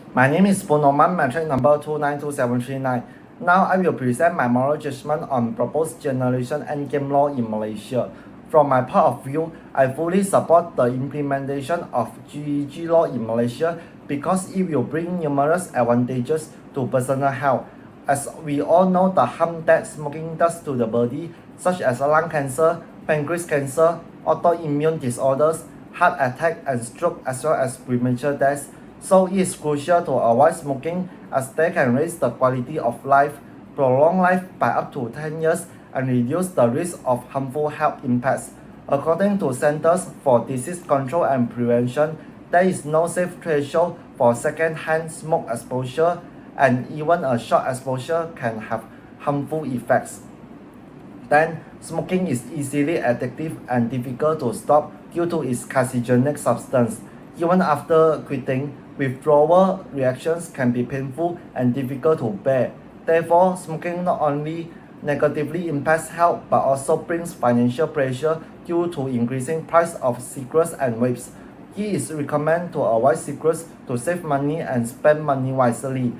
My name is Ponoman, matric number 292739. Now I will present my moral judgment on proposed generation endgame law in Malaysia. From my point of view, I fully support the implementation of GEG law in Malaysia because it will bring numerous advantages to personal health. As we all know the harm that smoking does to the body, such as lung cancer, pancreas cancer, autoimmune disorders, heart attack and stroke, as well as premature death. So it is crucial to avoid smoking as they can raise the quality of life, prolong life by up to 10 years, and reduce the risk of harmful health impacts. According to Centers for Disease Control and Prevention, there is no safe threshold for second-hand smoke exposure, and even a short exposure can have harmful effects. Then, smoking is easily addictive and difficult to stop due to its carcinogenic substance. Even after quitting, withdrawal reactions can be painful and difficult to bear. Therefore, smoking not only negatively impacts health but also brings financial pressure due to increasing price of cigarettes and vapes. It is recommended to avoid cigarettes to save money and spend money wisely.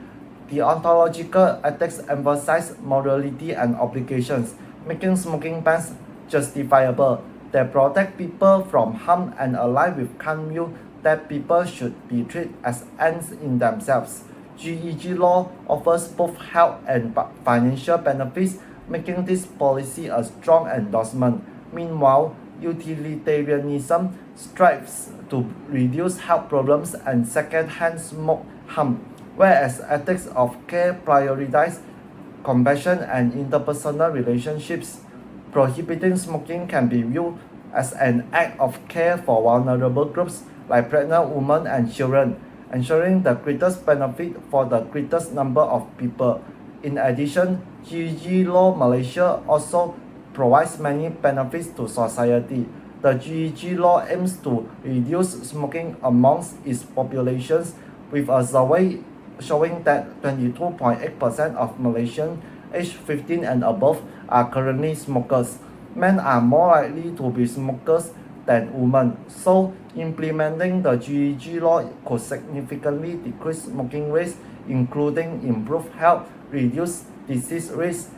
The ontological ethics emphasize morality and obligations, making smoking bans justifiable. They protect people from harm and align with Kant's view that people should be treated as ends in themselves. GEG law offers both health and financial benefits, making this policy a strong endorsement. Meanwhile, utilitarianism strives to reduce health problems and second-hand smoke harm, whereas ethics of care prioritize compassion and interpersonal relationships. Prohibiting smoking can be viewed as an act of care for vulnerable groups like pregnant women and children, ensuring the greatest benefit for the greatest number of people. In addition, GEG law Malaysia also provides many benefits to society. The GEG law aims to reduce smoking amongst its populations, with a survey showing that 22.8% of Malaysians aged 15 and above are currently smokers. Men are more likely to be smokers than women, so implementing the GEG law could significantly decrease smoking rates, including improved health, reduced disease risk,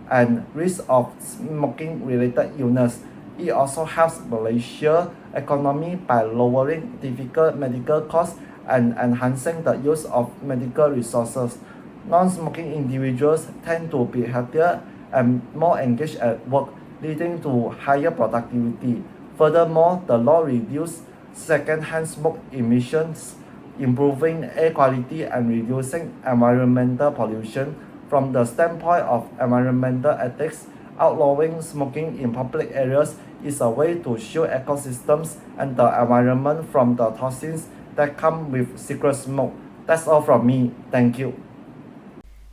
and risk of smoking-related illness. It also helps Malaysia's economy by lowering difficult medical costs and enhancing the use of medical resources. Non-smoking individuals tend to be healthier and more engaged at work, leading to higher productivity. Furthermore, the law reduces second-hand smoke emissions, improving air quality and reducing environmental pollution. From the standpoint of environmental ethics, outlawing smoking in public areas is a way to shield ecosystems and the environment from the toxins that come with cigarette smoke. That's all from me. Thank you.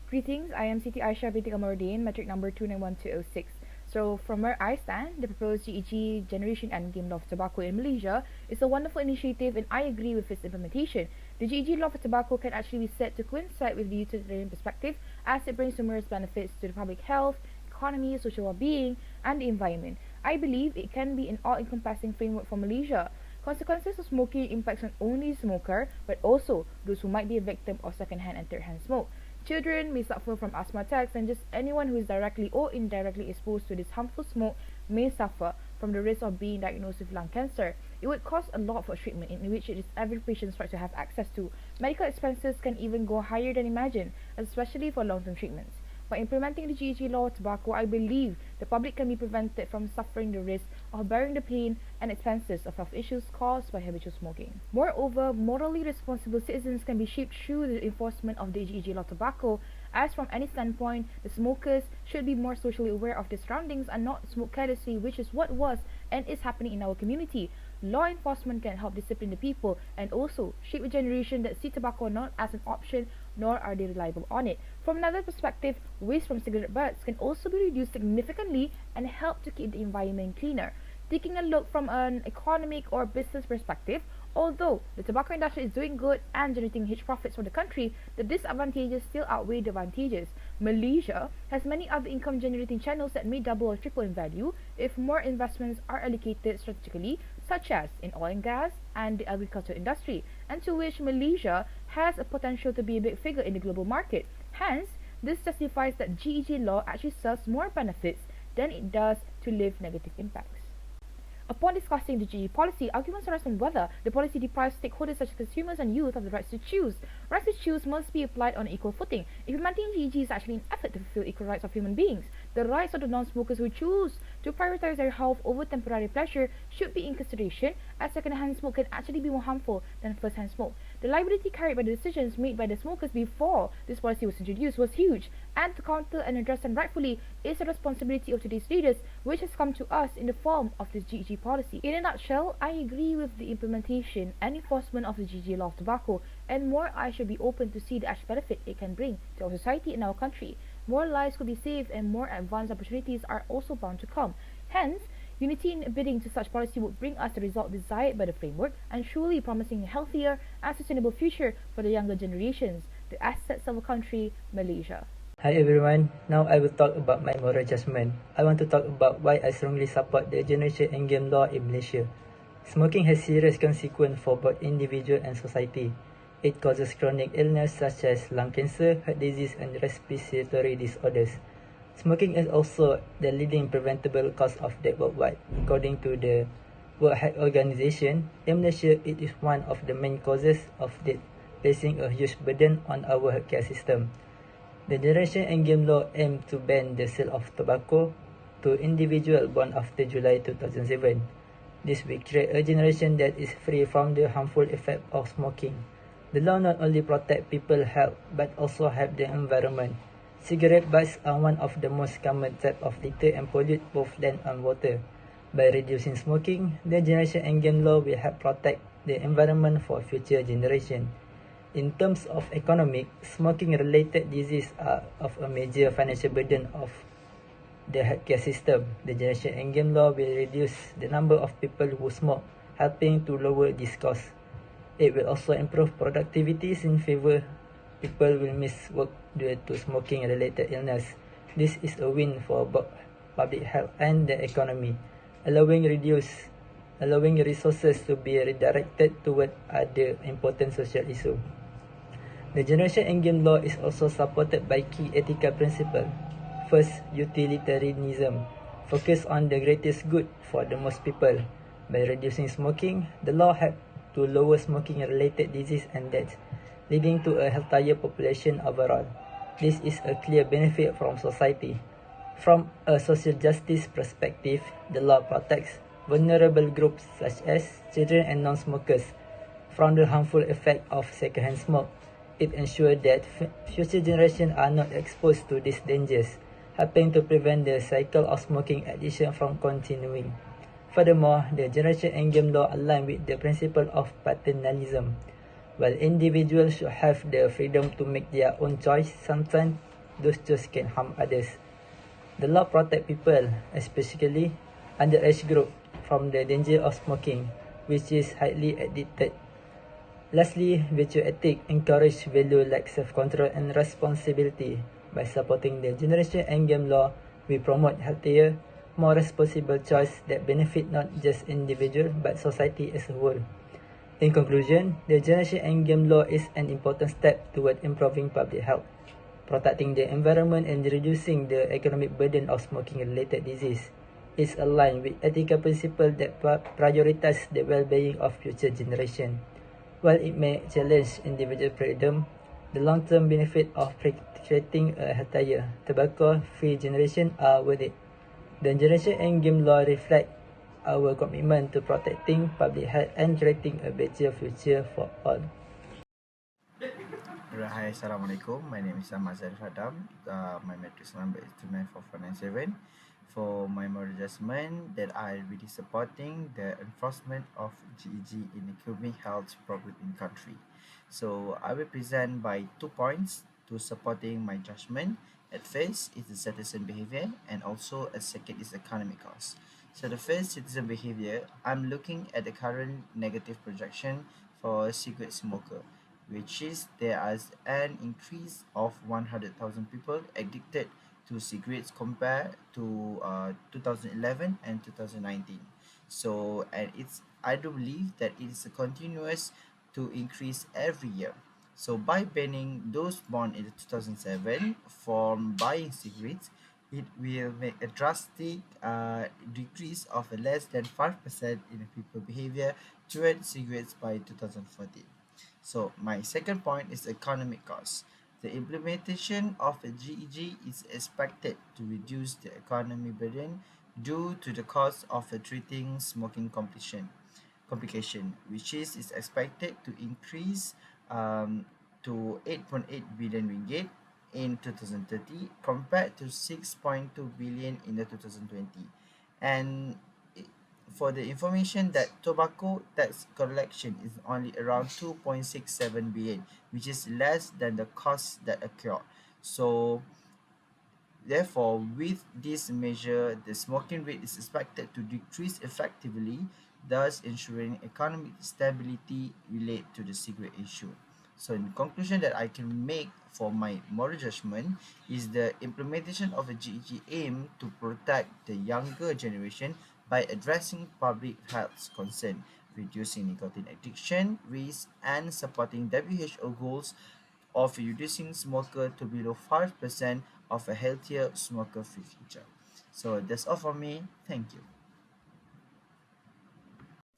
Greetings, I am SITI AISYAH binti KAMARUDIN, metric number 291206. So from where I stand, the proposed GEG Generation Endgame Law for Tobacco in Malaysia is a wonderful initiative and I agree with its implementation. The GEG Law for Tobacco can actually be said to coincide with the utilitarian perspective as it brings numerous benefits to the public health, economy, social well-being, and the environment. I believe it can be an all-encompassing framework for Malaysia. Consequences of smoking impacts not only the smoker, but also those who might be a victim of second-hand and third-hand smoke. Children may suffer from asthma attacks, and just anyone who is directly or indirectly exposed to this harmful smoke may suffer from the risk of being diagnosed with lung cancer. It would cost a lot for treatment, in which it is every patient's right to have access to. Medical expenses can even go higher than imagined, especially for long-term treatments. By implementing the GEG law of tobacco, I believe the public can be prevented from suffering the risk of bearing the pain and expenses of health issues caused by habitual smoking. Moreover, morally responsible citizens can be shaped through the enforcement of the GEG law of tobacco, as from any standpoint, the smokers should be more socially aware of their surroundings and not smoke carelessly, which is what was and is happening in our community. Law enforcement can help discipline the people and also shape a generation that see tobacco not as an option, nor are they reliable on it. From another perspective, waste from cigarette butts can also be reduced significantly and help to keep the environment cleaner. Taking a look from an economic or business perspective, although the tobacco industry is doing good and generating huge profits for the country, the disadvantages still outweigh the advantages. Malaysia has many other income generating channels that may double or triple in value if more investments are allocated strategically, such as in oil and gas and the agriculture industry, and to which Malaysia has a potential to be a big figure in the global market. Hence, this justifies that GEG law actually serves more benefits than it does to leave negative impacts. Upon discussing the GE policy, arguments arise on whether the policy deprives stakeholders such as consumers and youth of the rights to choose. Rights to choose must be applied on an equal footing. Implementing GEG is actually an effort to fulfill equal rights of human beings. The rights of the non-smokers who choose to prioritize their health over temporary pleasure should be in consideration, as second-hand smoke can actually be more harmful than first-hand smoke. The liability carried by the decisions made by the smokers before this policy was introduced was huge, and to counter and address them rightfully is the responsibility of today's leaders, which has come to us in the form of this GEG policy. In a nutshell, I agree with the implementation and enforcement of the GEG law of tobacco, and more eyes should be open to see the actual benefit it can bring to our society and our country. More lives could be saved and more advanced opportunities are also bound to come. Hence, unity in bidding to such policy would bring us the result desired by the framework and truly promising a healthier and sustainable future for the younger generations, the assets of our country, Malaysia. Hi everyone, now I will talk about my moral judgment. I want to talk about why I strongly support the generation endgame law in Malaysia. Smoking has serious consequences for both individual and society. It causes chronic illness such as lung cancer, heart disease and respiratory disorders. Smoking is also the leading preventable cause of death worldwide. According to the World Health Organization, in Malaysia it is one of the main causes of death, placing a huge burden on our healthcare system. The Generation Endgame Law aimed to ban the sale of tobacco to individuals born after July 2007. This will create a generation that is free from the harmful effect of smoking. The law not only protect people's health but also help the environment. Cigarette butts are one of the most common type of litter and pollute both land and water. By reducing smoking, the Generation Endgame Law will help protect the environment for future generations. In terms of economic, smoking-related diseases are of a major financial burden of the healthcare system. The Generation Endgame Law will reduce the number of people who smoke, helping to lower this cost. It will also improve productivity in favor people will miss work due to smoking-related illness. This is a win for both public health and the economy, allowing resources to be redirected toward other important social issues. The Generation Endgame Law is also supported by key ethical principles. First, utilitarianism, focus on the greatest good for the most people. By reducing smoking, the law helps to lower smoking-related disease and deaths, leading to a healthier population overall. This is a clear benefit from society. From a social justice perspective, the law protects vulnerable groups such as children and non-smokers from the harmful effect of secondhand smoke. It ensures that future generations are not exposed to these dangers, helping to prevent the cycle of smoking addiction from continuing. Furthermore, the Generation Endgame Law aligns with the principle of paternalism. While individuals should have the freedom to make their own choice, sometimes those choices can harm others. The law protects people, especially underage group, from the danger of smoking, which is highly addicted. Lastly, virtue ethics encourage values like self-control and responsibility. By supporting the Generation Endgame Law, we promote healthier, more responsible choice that benefit not just individuals but society as a whole. In conclusion, the Generation Endgame Law is an important step toward improving public health, protecting the environment and reducing the economic burden of smoking-related disease. It's aligned with ethical principles that prioritize the well-being of future generations. While it may challenge individual freedom, the long-term benefit of creating a healthier, tobacco-free generation are worth it. The Generation Endgame Law reflects our commitment to protecting public health and creating a better future for all. Hi, Assalamualaikum. My name is AHMAD. My matrix number is 294497. For my moral judgment, that I will be supporting the enforcement of GEG in improving health problem in country. So I will present by 2 points to supporting my judgment. At first is the citizen behavior, and also a second is economic cost. So the first, citizen behavior, I'm looking at the current negative projection for cigarette smoker, which is there is an increase of 100,000 people addicted to cigarettes compared to 2011 and 2019. So, and I do believe that it is a continuous to increase every year. So by banning those born in 2007 from buying cigarettes, it will make a drastic decrease of less than 5% in people behavior toward cigarettes by 2014. So my second point is economic costs. The implementation of a GEG is expected to reduce the economy burden due to the cost of treating smoking complication, which is expected to increase to 8.8 billion ringgit in 2030 compared to 6.2 billion in the 2020. And for the information that tobacco tax collection is only around 2.67 billion, which is less than the cost that occurred. So therefore, with this measure, the smoking rate is expected to decrease effectively, thus ensuring economic stability related to the cigarette issue. So in conclusion that I can make for my moral judgment is the implementation of a GEG aim to protect the younger generation by addressing public health concern, reducing nicotine addiction risk, and supporting WHO goals of reducing smoker to below 5% of a healthier smoker-free future. So that's all for me. Thank you.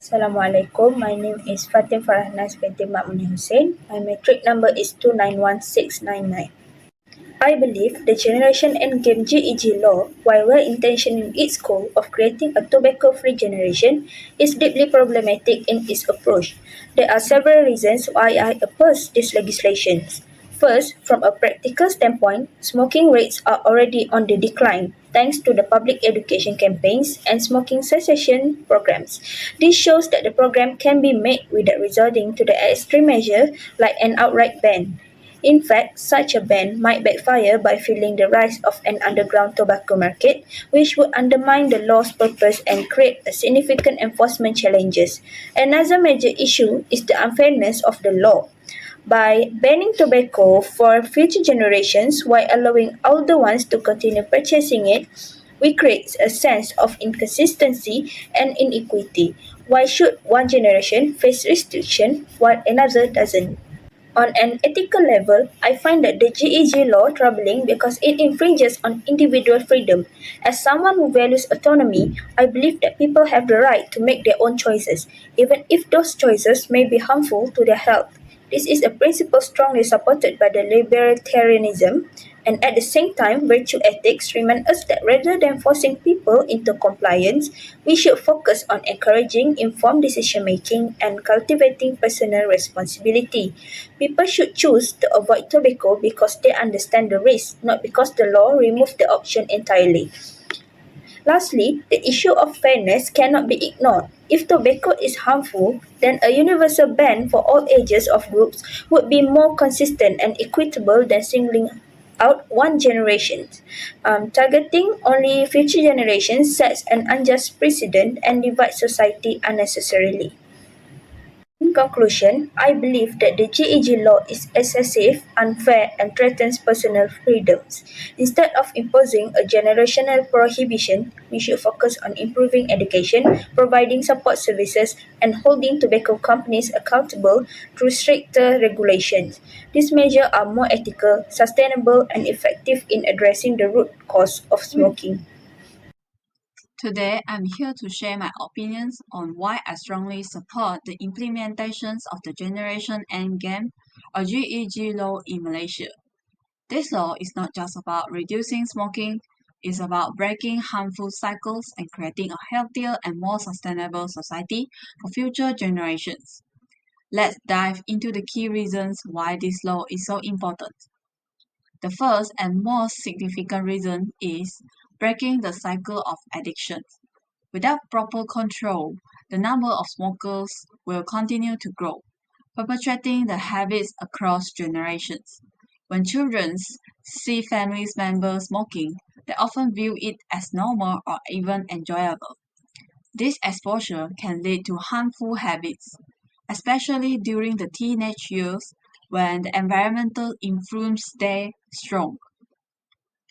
Assalamualaikum. My name is Fatin FARAHNAZ binti MOHD Hossain. My metric number is 291699. I believe the Generation Endgame GEG law, while well-intentioned in its goal of creating a tobacco-free generation, is deeply problematic in its approach. There are several reasons why I oppose this legislation. First, from a practical standpoint, smoking rates are already on the decline thanks to the public education campaigns and smoking cessation programs. This shows that the program can be made without resorting to the extreme measure like an outright ban. In fact, such a ban might backfire by fueling the rise of an underground tobacco market, which would undermine the law's purpose and create a significant enforcement challenges. Another major issue is the unfairness of the law. By banning tobacco for future generations while allowing older ones to continue purchasing it, we create a sense of inconsistency and inequity. Why should one generation face restriction while another doesn't? On an ethical level, I find that the GEG law troubling because it infringes on individual freedom. As someone who values autonomy, I believe that people have the right to make their own choices, even if those choices may be harmful to their health. This is a principle strongly supported by the libertarianism, and at the same time, virtue ethics remind us that rather than forcing people into compliance, we should focus on encouraging informed decision making and cultivating personal responsibility. People should choose to avoid tobacco because they understand the risk, not because the law removes the option entirely. Lastly, the issue of fairness cannot be ignored. If tobacco is harmful, then a universal ban for all ages of groups would be more consistent and equitable than singling out one generation. Targeting only future generations sets an unjust precedent and divides society unnecessarily. In conclusion, I believe that the GEG law is excessive, unfair, and threatens personal freedoms. Instead of imposing a generational prohibition, we should focus on improving education, providing support services, and holding tobacco companies accountable through stricter regulations. These measures are more ethical, sustainable, and effective in addressing the root cause of smoking. Today, I'm here to share my opinions on why I strongly support the implementations of the Generation Endgame or GEG law in Malaysia. This law is not just about reducing smoking, it's about breaking harmful cycles and creating a healthier and more sustainable society for future generations. Let's dive into the key reasons why this law is so important. The first and most significant reason is breaking the cycle of addiction. Without proper control, the number of smokers will continue to grow, perpetuating the habits across generations. When children see family members smoking, they often view it as normal or even enjoyable. This exposure can lead to harmful habits, especially during the teenage years when the environmental influence stays strong.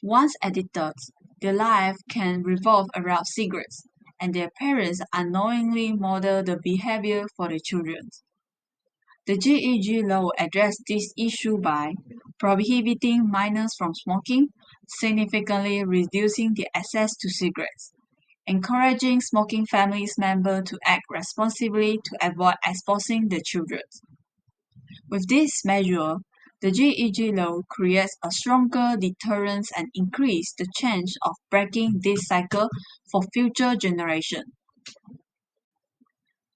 Once addicted, their life can revolve around cigarettes, and their parents unknowingly model the behavior for their children. The GEG law addressed this issue by prohibiting minors from smoking, significantly reducing the access to cigarettes, encouraging smoking families members to act responsibly to avoid exposing the children. With this measure, the GEG law creates a stronger deterrence and increases the chance of breaking this cycle for future generations.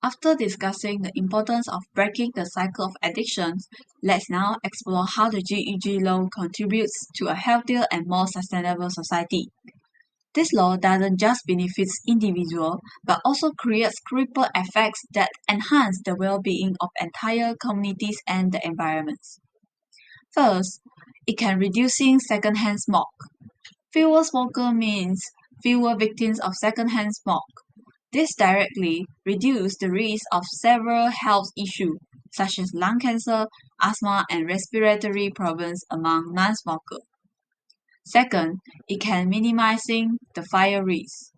After discussing the importance of breaking the cycle of addictions, let's now explore how the GEG law contributes to a healthier and more sustainable society. This law doesn't just benefit individuals, but also creates ripple effects that enhance the well-being of entire communities and the environments. First, it can reducing secondhand smoke. Fewer smokers means fewer victims of secondhand smoke. This directly reduces the risk of several health issues such as lung cancer, asthma, and respiratory problems among non-smokers. Second, it can minimizing the fire risk.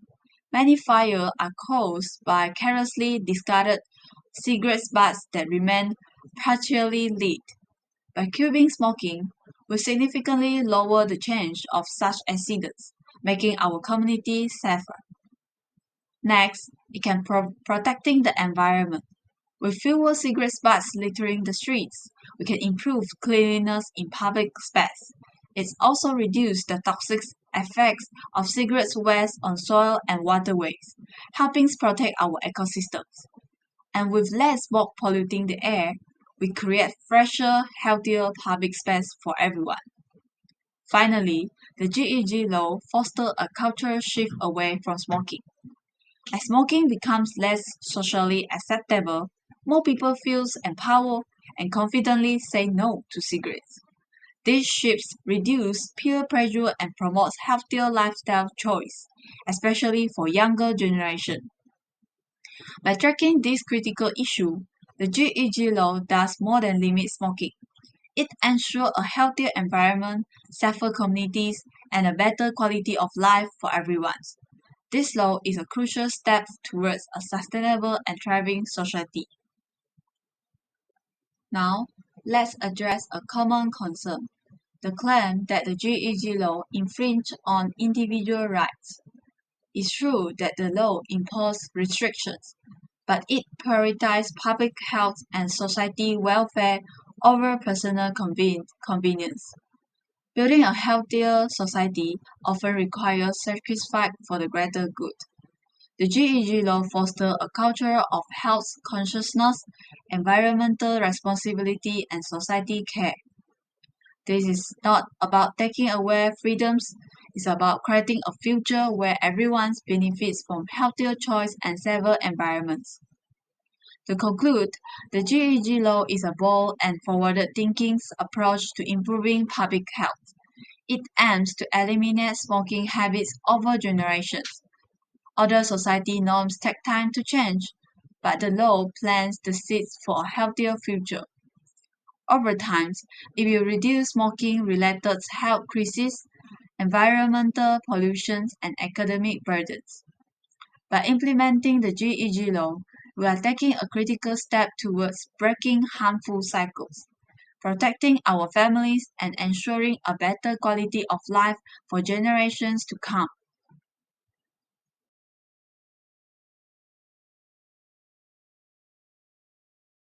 Many fires are caused by carelessly discarded cigarette butts that remain partially lit. By curbing smoking, we significantly lower the chance of such accidents, making our community safer. Next, it can protecting the environment. With fewer cigarette butts littering the streets, we can improve cleanliness in public space. It also reduces the toxic effects of cigarette waste on soil and waterways, helping protect our ecosystems. And with less smoke polluting the air, we create fresher, healthier public space for everyone. Finally, the GEG law fosters a cultural shift away from smoking. As smoking becomes less socially acceptable, more people feel empowered and confidently say no to cigarettes. These shifts reduce peer pressure and promote healthier lifestyle choice, especially for younger generation. By tracking this critical issue, the GEG law does more than limit smoking. It ensures a healthier environment, safer communities, and a better quality of life for everyone. This law is a crucial step towards a sustainable and thriving society. Now, let's address a common concern, the claim that the GEG law infringes on individual rights. It's true that the law imposes restrictions, but it prioritizes public health and society welfare over personal convenience. Building a healthier society often requires sacrifice for the greater good. The GEG law fosters a culture of health consciousness, environmental responsibility, and society care. This is not about taking away freedoms, it's about creating a future where everyone benefits from healthier choice and safer environments. To conclude, the GEG law is a bold and forward-thinking approach to improving public health. It aims to eliminate smoking habits over generations. Other society norms take time to change, but the law plants the seeds for a healthier future. Over time, it will reduce smoking-related health crises, environmental pollution, and academic burdens. By implementing the GEG law, we are taking a critical step towards breaking harmful cycles, protecting our families, and ensuring a better quality of life for generations to come.